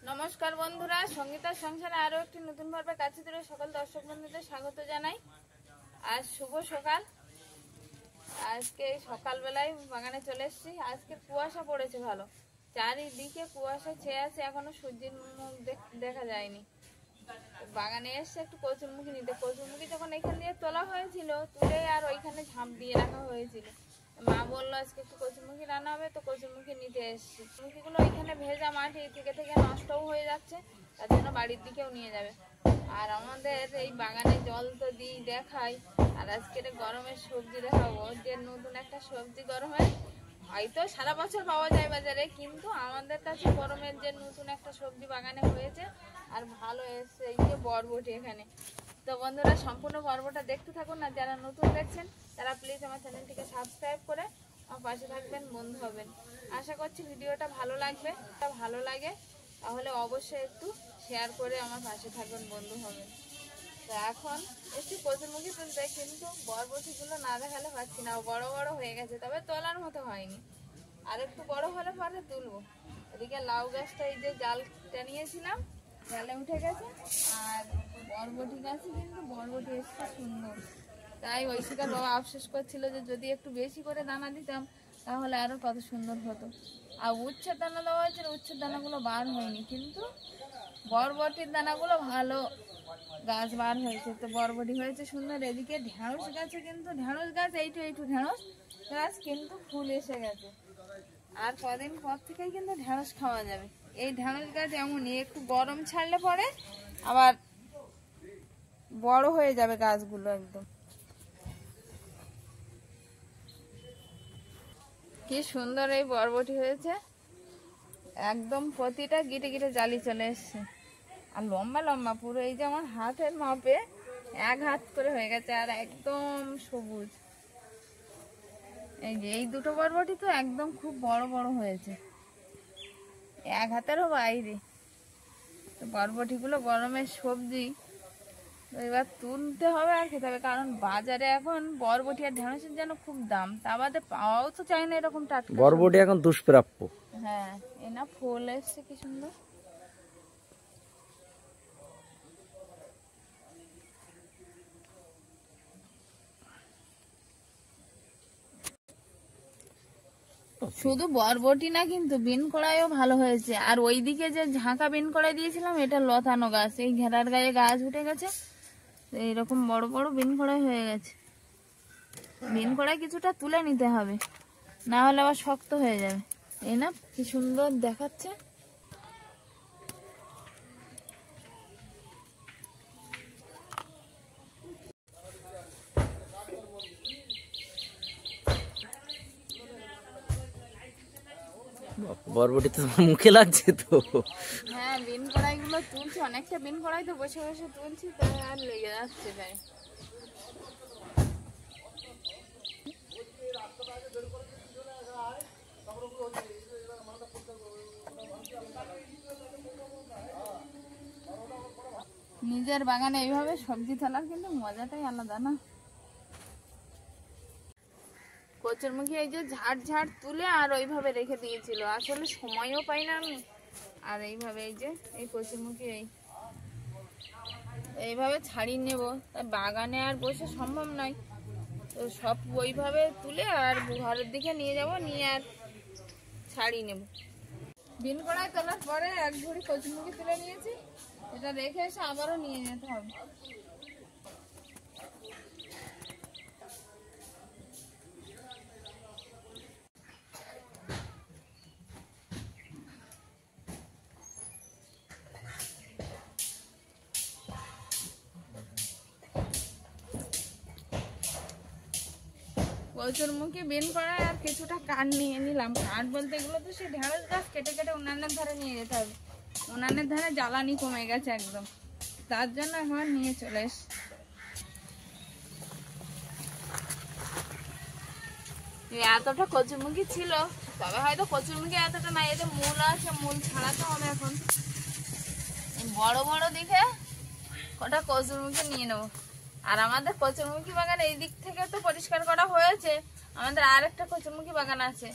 नमस्कार बंधुरा संगीतार संसारे आरो एकटी नतून पर्वे काछे दूरे सकल दर्शक बंधुदेर स्वागत जानाई। आज शुभ सकाल। आज के सकाल बेलाय बागाने चले एसेछि। आजके कुयाशा पड़ेছে भालो, चारिदिके कुयाशा छेয়ে আছে, এখনো সূর্যের মুখ দেখা যায়নি। বাগানে এসে একটু কচুরমুখী নিতে, কচুরমুখী যখন এখান দিয়ে তোলা হয়েছিল তুলে আর ওইখানে ঝাঁপ দিয়ে রাখা হয়েছিল। মা বললো আজকে একটু কচুরমুখী রান্না হবে, তো কচুরমুখী নিতে এসেছি। মুখীগুলো এখানে ভেজা মাটি থেকে থেকে নষ্টও হয়ে যাচ্ছে, তার জন্য বাড়ির দিকেও নিয়ে যাবে। আর আমাদের এই বাগানে জল তো দিই দেখাই, আর আজকের গরমের সবজি দেখাবো। যে নতুন একটা সবজি গরমে হয়তো সারা বছর পাওয়া যায় বাজারে, কিন্তু আমাদের কাছে গরমের যে নতুন একটা সবজি বাগানে হয়েছে আর ভালো এসেছে, এই যে বরবটি। এখানে তো বন্ধুরা সম্পূর্ণ পর্বটা দেখতে থাকুন, আর যারা নতুন দেখছেন তারা প্লিজ আমার চ্যানেলটিকে সাবস্ক্রাইব করে আমার পাশে থাকবেন, বন্ধু হবেন। আশা করছি ভিডিওটা ভালো লাগবে। ভালো লাগে তাহলে অবশ্যই একটু শেয়ার করে আমার পাশে থাকবেন, বন্ধু হবেন। তো এখন একটু কচুরমুখী তুলতে, কিন্তু বরবটিগুলো না দেখালে পাচ্ছি না, বড় বড় হয়ে গেছে, তবে তোলার মতো হয়নি। আর একটু বড় হলে পরে তুলবো। এদিকে লাউ গাছটা এই যে জাল টানিয়েছিলাম, জালে উঠে গেছে। আর বরবটি গাছে কিন্তু বরবটি এসছে সুন্দর, তাই ঐশিকার বাবা আফসোস করছিল যে যদি একটু বেশি করে দানা দিতাম তাহলে আরো কত সুন্দর হতো। আর উচ্ছের দানা দেওয়া হয়েছে, উচ্ছের দানাগুলো বার হয়নি, কিন্তু বরবটির দানাগুলো ভালো গাছ বার হয়েছে, তো বরবটি হয়েছে সুন্দর। এদিকে ঢেঁড়স গাছে কিন্তু ঢেঁড়স গাছ এইটু ঢেঁড়স গাছ কিন্তু ফুল এসে গেছে, আর কদিন পর থেকেই কিন্তু ঢেঁড়স খাওয়া যাবে। এই ঢেঁড়স গাছ এমনই, একটু গরম ছাড়লে পরে আবার বড় হয়ে যাবে গাছগুলো একদম। কি সুন্দর এই বরবটি হয়েছে, একদম প্রতিটা গিটে গিটে জালি চলে এসছে, আর লম্বা লম্বা পুরো এই যে আমার হাতের মাপে এক হাত করে হয়ে গেছে, আর একদম সবুজ। এই যে এই দুটো বরবটি তো একদম খুব বড় বড় হয়েছে, এক হাতেরও বাইরে। বরবটিগুলো গরমের সবজি, এবার তুলতে হবে আর খেতে হবে, কারণ বাজারে এখন বরবটি আর ঢেঁড়সের যেন খুব দাম, তা বাদে পাওয়াও তো চাই না এরকম টাটকা বরবটি এখন দুষ্প্রাপ্য। হ্যাঁ, এই না ফুল এসছে কি সুন্দর। শুধু বরবটি না, কিন্তু বিন কড়াইও ভালো হয়েছে। আর ওইদিকে যে ঝাঁকা বিন কড়াই দিয়েছিলাম, এটা লতানো গাছ, এই ঘেরার গায়ে গাছ উঠে গেছে, এইরকম বড় বড় বিন কড়াই হয়ে গেছে। বিন কড়াই কিছুটা তুলে নিতে হবে, না হলে আবার শক্ত হয়ে যাবে। এই না কি সুন্দর দেখাচ্ছে। বরবটি তো মুখে লাগছে তো। হ্যাঁ, বিন কড়াই গুলো তুলছি, অনেকটা বিন কড়াই তো বসে বসে তুলছি, তাই আর লেগে যাচ্ছে গায়ে। নিজের বাগানে এইভাবে সবজি তোলার কিন্তু মজাটাই আলাদা না। কচুরমুখী এই যে ঝাড় ঝাড় তুলে আর ওইভাবে রেখে দিয়েছিল, আসলে সময়ও পাই না আমি। আর এইভাবে এই যে এই কচুরমুখী এইভাবে ছাড়িয়ে নেব, তাই বাগানে আর বসে সম্ভব নয়, তো সব ওইভাবে তুলে আর ঘরের দিকে নিয়ে যাব, নিয়ে আর ছাড়িয়ে নেব। বিন কড়াই তোলার পরে এক ঝুড়ি কচুরমুখী তুলে নিয়েছি, এটা রেখে এসে আবারও নিয়ে যেতে হবে। কচুরমুখী বিন কড়াই আর কিছুটা কাঠ নিয়ে নিলাম। কাঠ বলতে এগুলো তো সে ঢেঁড়স গাছ কেটে কেটে উনানের ধারে নিয়ে যেতে হবে, উনানের ধারে জ্বালানি কমে গেছে একদম, তার জন্য আমার নিয়ে চলে এসছি। এতটা কচুরমুখী ছিল, তবে হয়তো কচুরমুখী এতটা নাই, এতে মূল আছে, মূল ছাড়াতে হবে এখন। বড় বড় দেখে কটা কচুরমুখী নিয়ে নেবো। আর আমাদের কচুরমুখী বাগান এই দিক থেকে তো পরিষ্কার করা হয়েছে, আমাদের আর একটা কচুরমুখী বাগান আছে,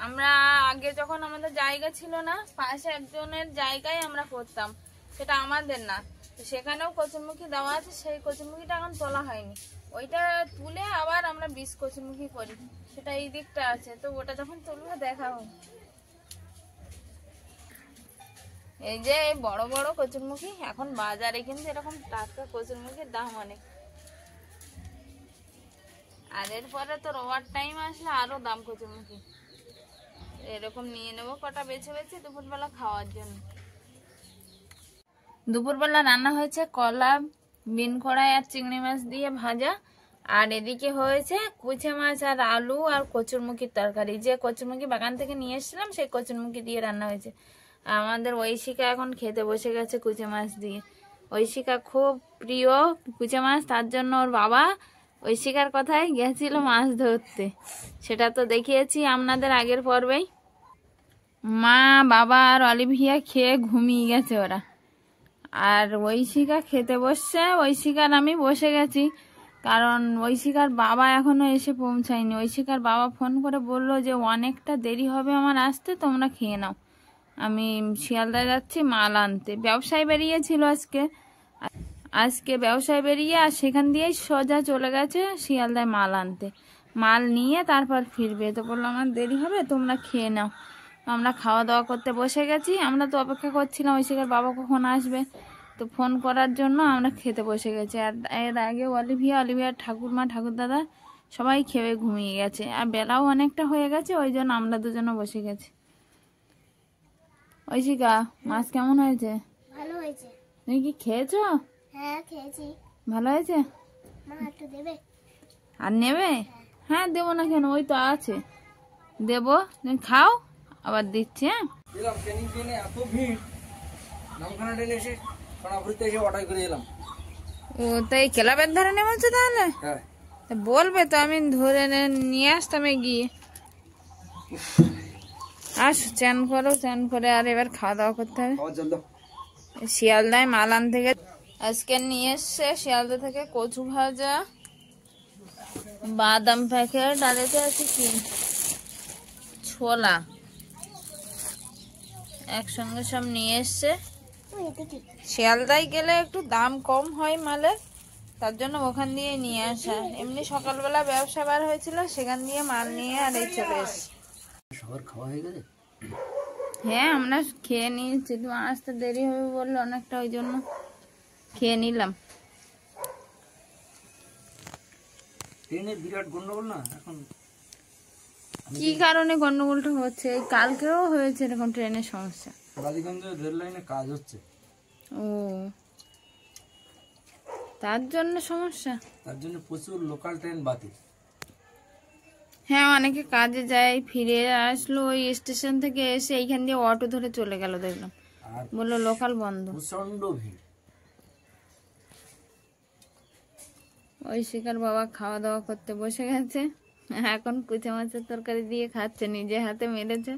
আমরা আগে যখন আমাদের জায়গা ছিল না, পাশে একজনের জায়গায় আমরা করতাম, সেটা আমাদের না। তো সেখানেও কচুরমুখী দেওয়া আছে, সেই কচুরমুখীটা এখন তোলা হয়নি। ওইটা তুলে আবার আমরা 20 কচুরমুখী করি, সেটা এই দিকটা আছে। তো ওটা যখন তুলবো দেখাবো। এই যে এই বড় বড় কচুরমুখী, এখন বাজারে কিন্তু এরকম টাটকা কচুরমুখীর দাম অনেক। আর এরপরে তো রোয়ার টাইম আসলে আরো দাম কচুরমুখী। এরকম নিয়ে নেবো কটা বেছে বেছে দুপুরবেলা খাওয়ার জন্য। দুপুরবেলা রান্না হয়েছে কলা, বিন কড়াই আর চিংড়ি মাছ দিয়ে ভাজা। আর এদিকে হয়েছে কুচে মাছ আর আলু আর কচুরমুখির তরকারি। যে কচুরমুখী বাগান থেকে নিয়ে এসেছিলাম সেই কচুরমুখী দিয়ে রান্না হয়েছে। আমাদের ঐশিকা এখন খেতে বসে গেছে কুচে মাছ দিয়ে। ঐশিকা খুব প্রিয় কুচে মাছ, তার জন্য ওর বাবা ঐশিকার কথায় গেছিল মাছ ধরতে। সেটা তো দেখিয়েছি আপনাদের আগের পর্বেই। মা, বাবা আর অলিভিয়া খেয়ে ঘুমিয়ে গেছে ওরা। আর ঐশিকা খেতে বসছে, ঐশিকার আমি বসে গেছি, কারণ ঐশিকার বাবা এখনো এসে পৌঁছায়নি। ঐশিকার বাবা ফোন করে বললো যে অনেকটা দেরি হবে আমার আসতে, তোমরা খেয়ে নাও, আমি শিয়ালদায় যাচ্ছি মাল আনতে। ব্যবসায় বেরিয়েছিল আজকে ব্যবসায় বেরিয়ে, আর সেখান দিয়েই সোজা চলে গেছে শিয়ালদায় মাল আনতে। মাল নিয়ে তারপর ফিরবে। তো বললো আমার দেরি হবে, তোমরা খেয়ে নাও। আমরা খাওয়া দাওয়া করতে বসে গেছি। আমরা তো অপেক্ষা করছিলাম ঐশিকার বাবা কখন আসবে, তো ফোন করার জন্য আমরা খেতে বসে গেছি। আর এর আগে অলিভিয়ার ঠাকুরমা, ঠাকুরদাদা সবাই খেয়ে ঘুমিয়ে গেছে। আর বেলাও অনেকটা হয়ে গেছে, ওই জন্য আমরা দুজনে বসে গেছি। ঐশিকা, মাছ কেমন হয়েছে? ভালো হয়েছে। তুমি কি খেয়েছো? হ্যাঁ খেয়েছি। ভালো হয়েছে? মা একটু দেবে? আর নেবে? হ্যাঁ দেবো না কেন, ওই তো আছে, দেবো। তুমি খাও, আবার দিচ্ছি। হ্যাঁ ও তাই ক্লাবের ধারে নেমেছে তাহলে? তা বলবে তো, আমি ধরে নিয়ে আসতাম গিয়ে। আসো, চান করো, চান করে আর এবার খাওয়া দাওয়া করতে হবে। শিয়ালদায় মাল আনতে গেছে আজকে, নিয়ে এসছে শিয়ালদা থেকে কচু ভাজা, বাদাম প্যাকেট, আর এতে আছে কি ছোলা, একসঙ্গে সব নিয়ে এসছে। শিয়ালদায় গেলে একটু দাম কম হয় মালের, তার জন্য ওখান দিয়ে নিয়ে আসা। এমনি সকালবেলা ব্যবসা বার হয়েছিল, সেখান দিয়ে মাল নিয়ে আর এই চলে এসছে। সবার খাওয়া হয়ে গেছে? হ্যাঁ আমরা খেয়ে নিয়েছি, তোমার আসতে দেরি হবে বললো অনেকটা, ওই জন্য খেয়ে নিলাম। ট্রেনের বিরাট গন্ডগোল না এখন। কি কারণে গন্ডগোলটা হচ্ছে? কালকেও হয়েছে এরকম ট্রেনের সমস্যা। বালিগঞ্জ রেল লাইনে কাজ হচ্ছে, ও তার জন্য সমস্যা। তার জন্য প্রচুর লোকাল ট্রেন বাতিল। হ্যাঁ অনেকে কাজে যায়, ফিরে আসলো ওই স্টেশন থেকে এসে এইখান দিয়ে অটো ধরে চলে গেল, দেখলাম আর বললো লোকাল বন্ধ। প্রচন্ড ভিড়। ঐশিকার বাবা খাওয়া দাওয়া করতে বসে গেছে, এখন কুচে মাছের তরকারি দিয়ে খাচ্ছে, নিজে হাতে মেরেছে।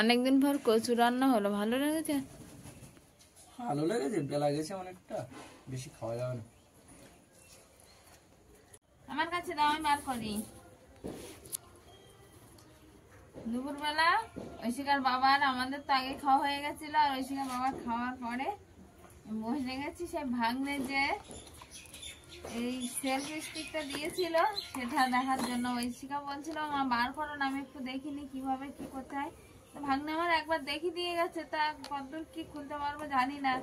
অনেকদিন পর কচু রান্না হলো, ভালো লেগেছে? ভালো লেগেছে, বেলা গেছে অনেকটা, বেশি খাওয়া যাবে না। আমার কাছে দাও, আমি বার করি। দুপুরবেলা ঐশিকার বাবার, আমাদের তো আগে খাওয়া হয়ে গেছিল, আর ঐশিকার বাবার খাওয়ার পরে বসে গেছি সেই ভাগ্নে যে এই সেলফি স্টিকটা দিয়েছিল সেটা দেখার জন্য। ঐশিকা বলছিল মা বার করো না, আমি একটু দেখিনি কিভাবে কি করতে হয়। তো ভাগ্নে আমার একবার দেখি দিয়ে গেছে, তা কতদূর কি খুলতে পারবো জানি না,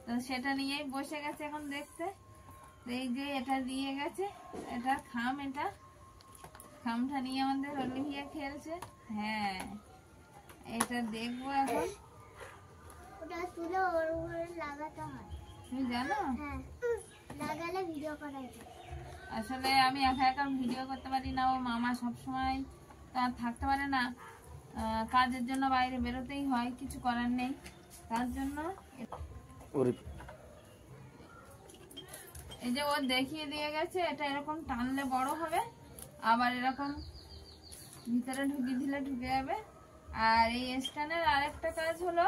তো সেটা নিয়েই বসে গেছে এখন দেখতে। এই যে এটা দিয়ে গেছে, এটা খামটা নিয়ে আমাদের অলিভিয়া খেলছে। হ্যাঁ এটা দেখবো এখন। ওটা তুলে ওর উপরে লাগাতে হয়, তুমি জানো? হ্যাঁ লাগালে ভিডিও করা যায়। আসলে আমি একা একা ভিডিও করতে পারি না, ও মামা সবসময় তো আর থাকতে পারে না, কাজের জন্য বাইরে বেরোতেই হয়, কিছু করার নেই। তার জন্য এই যে ও দেখিয়ে দিয়ে গেছে, এটা এরকম টানলে বড় হবে, আবার এরকম ভিতরে ঢুকিয়ে দিলে ঢুকে যাবে। আর এই স্ট্যান্ডের আরেকটা কাজ হলো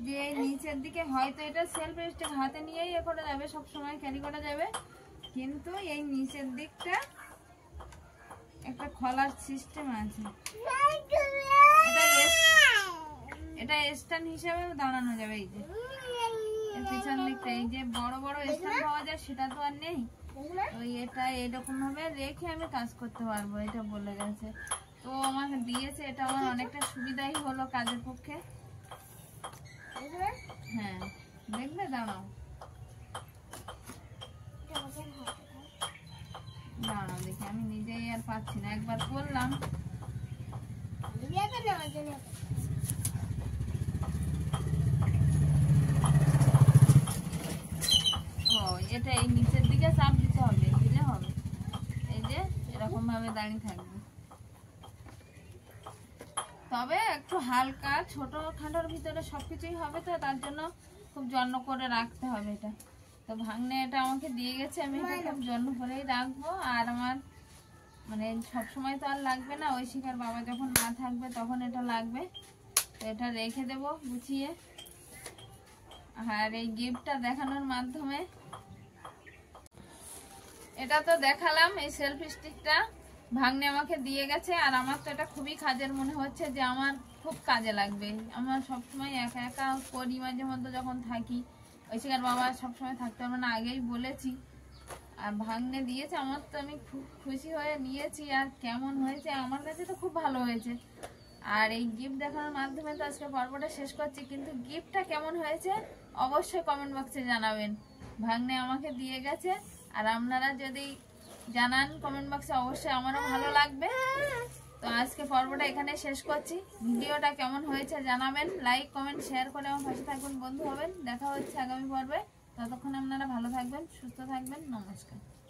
যে এই নিচের দিকে হয়তো এটা সেলফ স্টিক হাতে নিয়েই এ করা যাবে, সব সময় ক্যারি করা যাবে, কিন্তু এই নিচের দিকটা একটা খোলার সিস্টেম আছে। এটা স্ট্যান্ড হিসেবে দাঁড়ানো যাবে। এই যে এর পিছন দিকটা এই যে বড় বড় স্ট্যান্ড পাওয়া যায় সেটা তো আর নেই। ওই এটা এরকম ভাবে রেখে আমি কাজ করতে পারবো, এটা বলে গেছে। তো আমাকে দিয়েছে, এটা আমার অনেকটা সুবিধাই হলো কাজের পক্ষে। হ্যাঁ দেখবে, দাঁড়াও দাঁড়াও দেখি, আমি নিজেই আর পাচ্ছি না, একবার করলাম। ও এটা এই নিচের দিকে চাপ দিতে হবে, দিলে হবে। এই যে এরকম ভাবে দাঁড়িয়ে থাকবে। তবে একটু হালকা ছোট খাটোর ভিতরে সবকিছুই হবে, তো তার জন্য খুব যত্ন করে রাখতে হবে এটা। তো ভাগ্নে এটা আমাকে দিয়ে গেছে, আমি এটা খুব যত্ন করেই রাখবো। আর আমার মানে সবসময় তো আর লাগবে না, ঐশিকার বাবা যখন না থাকবে তখন এটা লাগবে। তো এটা রেখে দেবো গুছিয়ে। আর এই গিফটটা দেখানোর মাধ্যমে, এটা তো দেখালাম, এই সেলফি স্টিকটা ভাগ্নে আমাকে দিয়ে গেছে। আর আমার তো এটা খুবই কাজের মনে হচ্ছে, যে আমার খুব কাজে লাগবে। আমার সবসময় একা একা করি মাঝে মধ্যে যখন থাকি, ঐশিকার বাবা সবসময় থাকতে পারবে না, আগেই বলেছি। আর ভাগ্নে দিয়েছে, আমার তো আমি খুব খুশি হয়ে নিয়েছি। আর কেমন হয়েছে, আমার কাছে তো খুব ভালো হয়েছে। আর এই গিফট দেখানোর মাধ্যমে তো আজকে পর্বটা শেষ করছি, কিন্তু গিফটটা কেমন হয়েছে অবশ্যই কমেন্ট বক্সে জানাবেন। ভাগ্নে আমাকে দিয়ে গেছে, আর আপনারা যদি জানান কমেন্ট বক্সে, অবশ্যই আমারও ভালো লাগবে। তো আজকে পর্বটা এখানে শেষ করছি। ভিডিওটা কেমন হয়েছে জানাবেন, লাইক কমেন্ট শেয়ার করে আমার পাশে থাকবেন, বন্ধু হবেন। দেখা হচ্ছে আগামী পর্বে। ততক্ষণ আপনারা ভালো থাকবেন, সুস্থ থাকবেন। নমস্কার।